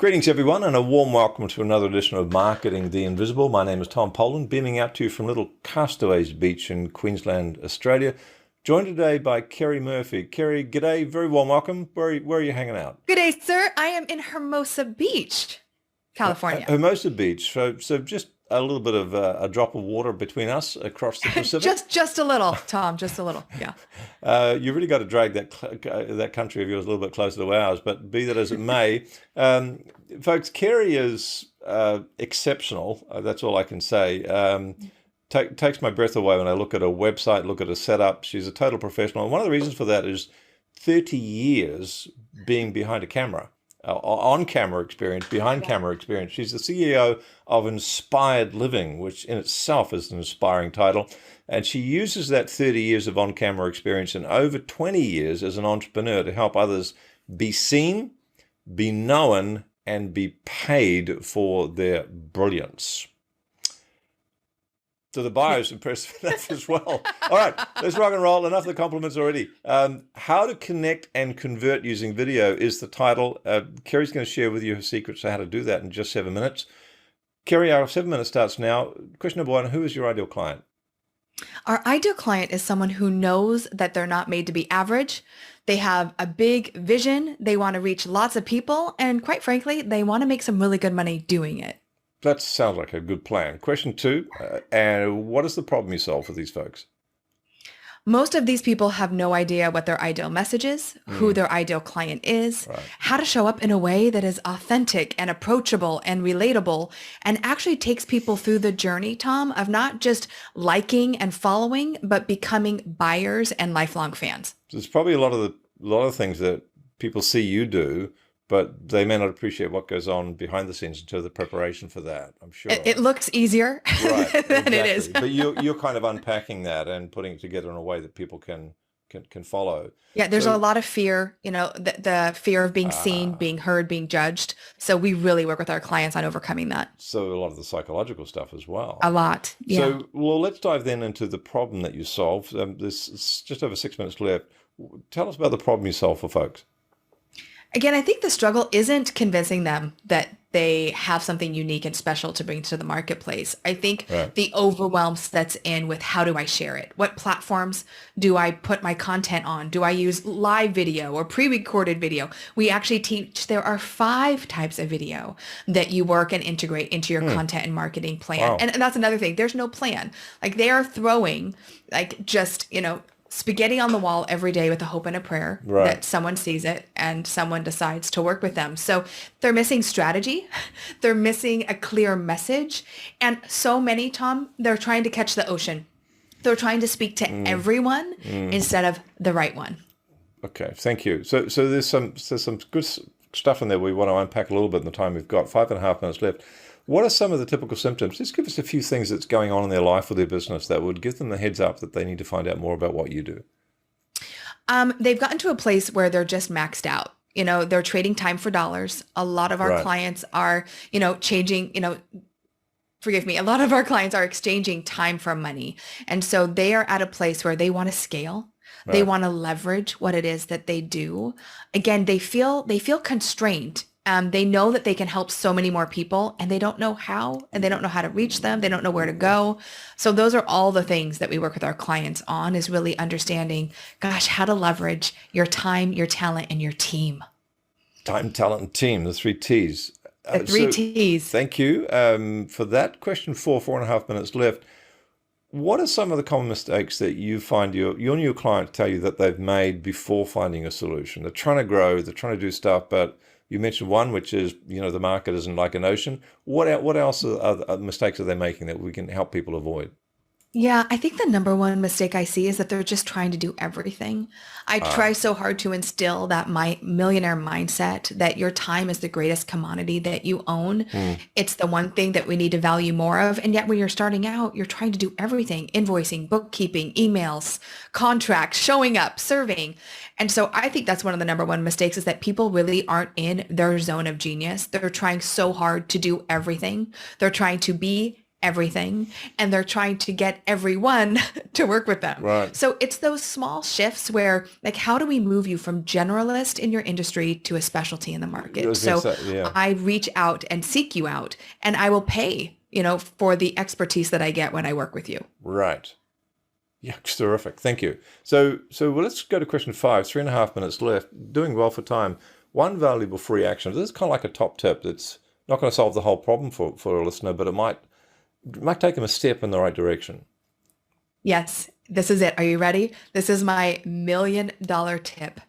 Greetings, everyone, and a warm welcome to another edition of Marketing the Invisible. My name is Tom Poland, beaming out to you from little Castaways Beach in Queensland, Australia. Joined today by Keri Murphy. Keri, g'day, very warm welcome. Where are you hanging out? Good day, sir. I am in Hermosa Beach, California. Hermosa Beach. So just a little bit of a drop of water between us across the Pacific. Just a little, Tom, just a little. Yeah. You really got to drag that country of yours a little bit closer to ours, but be that as it may, folks, Keri is exceptional. That's all I can say. Takes my breath away when I look at her website, look at her setup. She's a total professional. And one of the reasons for that is 30 years being behind a camera. On-camera experience, behind-camera experience. She's the CEO of Inspired Living, which in itself is an inspiring title. And she uses that 30 years of on-camera experience and over 20 years as an entrepreneur to help others be seen, be known, and be paid for their brilliance. So the bio is impressive enough as well. All right, let's rock and roll. Enough of the compliments already. How to connect and convert using video is the title. Keri's going to share with you her secrets to how to do that in just 7 minutes. Keri, our 7 minutes starts now. Question number one, who is your ideal client? Our ideal client is someone who knows that they're not made to be average. They have a big vision. They want to reach lots of people. And quite frankly, they want to make some really good money doing it. That sounds like a good plan. Question two, and what is the problem you solve for these folks? Most of these people have no idea what their ideal message is, who their ideal client is, how to show up in a way that is authentic and approachable and relatable, and actually takes people through the journey, Tom, of not just liking and following, but becoming buyers and lifelong fans. There's probably a lot of things that people see you do, but they may not appreciate what goes on behind the scenes in terms of the preparation for that, I'm sure. It looks easier than it is. But you're kind of unpacking that and putting it together in a way that people can follow. Yeah, there's a lot of fear, the fear of being seen, being heard, being judged. So we really work with our clients on overcoming that. So a lot of the psychological stuff as well. A lot, yeah. So, well, let's dive then into the problem that you solve. There's just over 6 minutes left. Tell us about the problem you solve for folks. Again, I think the struggle isn't convincing them that they have something unique and special to bring to the marketplace. I think the overwhelm sets in with how do I share it? What platforms do I put my content on? Do I use live video or pre-recorded video? We actually teach there are 5 types of video that you work and integrate into your content and marketing plan. Wow. And that's another thing. There's no plan. Like they are throwing spaghetti on the wall every day with a hope and a prayer that someone sees it and someone decides to work with them. So they're missing strategy. They're missing a clear message. And so many, Tom, they're trying to catch the ocean. They're trying to speak to everyone instead of the right one. Okay, thank you. So there's some good stuff in there we want to unpack a little bit in the time we've got. 5.5 minutes left. What are some of the typical symptoms? Just give us a few things that's going on in their life or their business that would give them the heads up that they need to find out more about what you do. They've gotten to a place where they're just maxed out. They're trading time for dollars. A lot of our clients are, changing, forgive me, a lot of our clients are exchanging time for money. And so they are at a place where they want to scale. They want to leverage what it is that they do. Again, they feel constrained. They know that they can help so many more people and they don't know how, and they don't know how to reach them. They don't know where to go. So those are all the things that we work with our clients on, is really understanding, how to leverage your time, your talent, and your team. Time, talent, and team, the 3 T's. The 3 T's. Thank you for that. Question 4.5 minutes left. What are some of the common mistakes that you find your new clients tell you that they've made before finding a solution? They're trying to grow, they're trying to do stuff, but you mentioned one, which is, the market isn't like an ocean. What else are mistakes are they making that we can help people avoid? Yeah, I think the number one mistake I see is that they're just trying to do everything. I try so hard to instill that my millionaire mindset that your time is the greatest commodity that you own. It's the one thing that we need to value more of. And yet when you're starting out, you're trying to do everything: invoicing, bookkeeping, emails, contracts, showing up, serving. And so I think that's one of the number one mistakes, is that people really aren't in their zone of genius. They're trying so hard to do everything. They're trying to be everything, and they're trying to get everyone to work with them. Right. So it's those small shifts where, like, how do we move you from generalist in your industry to a specialty in the market? So Yeah. I reach out and seek you out, and I will pay, for the expertise that I get when I work with you. Right. Yeah, terrific. Thank you. So well, let's go to question 5. 3.5 minutes left. Doing well for time. One valuable free action. This is kind of like a top tip that's not going to solve the whole problem for a listener, but it might take them a step in the right direction. Yes, this is it. Are you ready? This is my $1 million tip.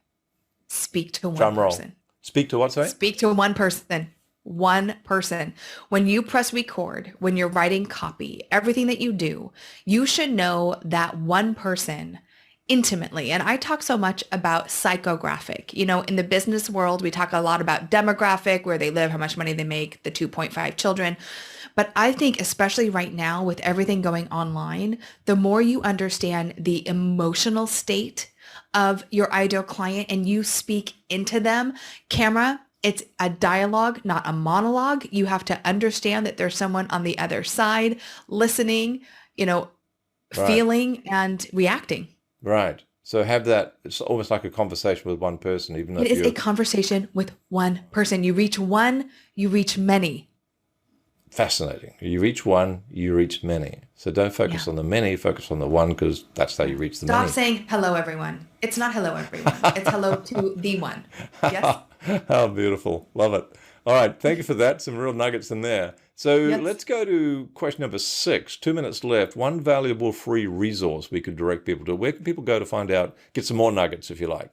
Speak to one person. Speak to what, sorry? Speak to one person. One person. When you press record, when you're writing copy, everything that you do, you should know that one person intimately. And I talk so much about psychographic. In the business world, we talk a lot about demographic, where they live, how much money they make, the 2.5 children. But I think especially right now with everything going online, the more you understand the emotional state of your ideal client and you speak into them, camera, it's a dialogue, not a monologue. You have to understand that there's someone on the other side listening, feeling and reacting. Right. So have that, it's almost like a conversation with one person, even though it is a conversation with one person. You reach one, you reach many. Fascinating. You reach one, you reach many. So don't focus on the many, focus on the one, because that's how you reach the many. Stop saying hello, everyone. It's not hello, everyone. It's hello to the one. Yes? How beautiful. Love it. All right. Thank you for that. Some real nuggets in there. So let's go to question number 6. 2 minutes left. One valuable free resource we could direct people to. Where can people go to find out, get some more nuggets if you like?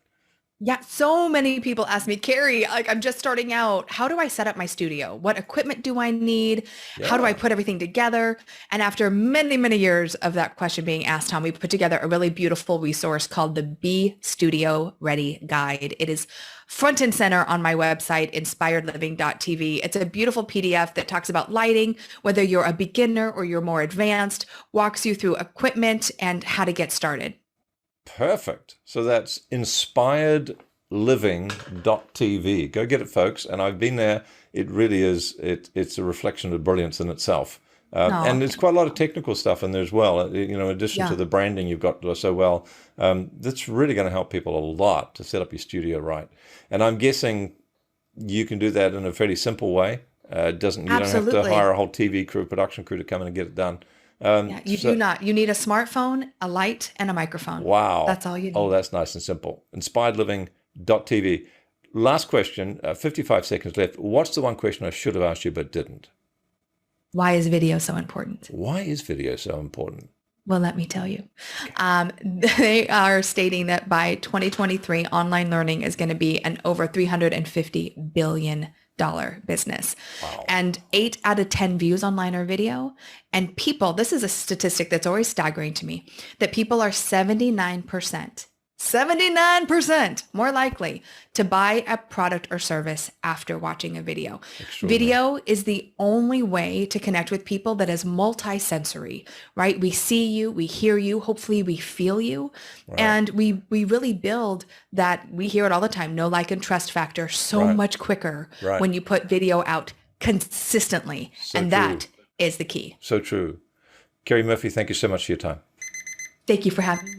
Yeah, so many people ask me, Keri, like, I'm just starting out. How do I set up my studio? What equipment do I need? Yeah. How do I put everything together? And after many, many years of that question being asked, Tom, we put together a really beautiful resource called the Be Studio Ready Guide. It is front and center on my website, inspiredliving.tv. It's a beautiful PDF that talks about lighting, whether you're a beginner or you're more advanced, walks you through equipment and how to get started. Perfect. So that's inspiredliving.tv. Go get it, folks. And I've been there. It really is. It's a reflection of brilliance in itself. And there's quite a lot of technical stuff in there as well. In addition to the branding you've got so well, that's really going to help people a lot to set up your studio right. And I'm guessing you can do that in a fairly simple way. You don't have to hire a whole TV crew, production crew to come in and get it done. You do not. You need a smartphone, a light, and a microphone. Wow. That's all you need. Oh, that's nice and simple. Inspiredliving.tv. Last question, 55 seconds left. What's the one question I should have asked you but didn't? Why is video so important? Why is video so important? Well, let me tell you. They are stating that by 2023, online learning is going to be an over $350 billion business. Wow. And 8 out of 10 views online are video. And people, this is a statistic that's always staggering to me, that people are 79% more likely to buy a product or service after watching a video. Video is the only way to connect with people that is multi-sensory, right? We see you, we hear you, hopefully we feel you. Right. And we really build that, we hear it all the time, know, like, and trust factor so much quicker when you put video out consistently. So and true. That is the key. So true. Keri Murphy, thank you so much for your time. Thank you for having me.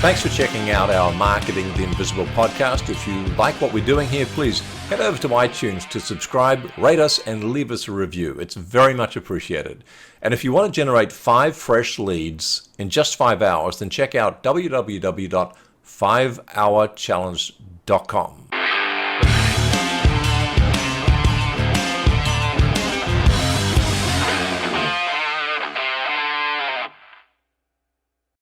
Thanks for checking out our Marketing the Invisible podcast. If you like what we're doing here, please head over to iTunes to subscribe, rate us, and leave us a review. It's very much appreciated. And if you want to generate 5 fresh leads in just 5 hours, then check out www.5hourchallenge.com.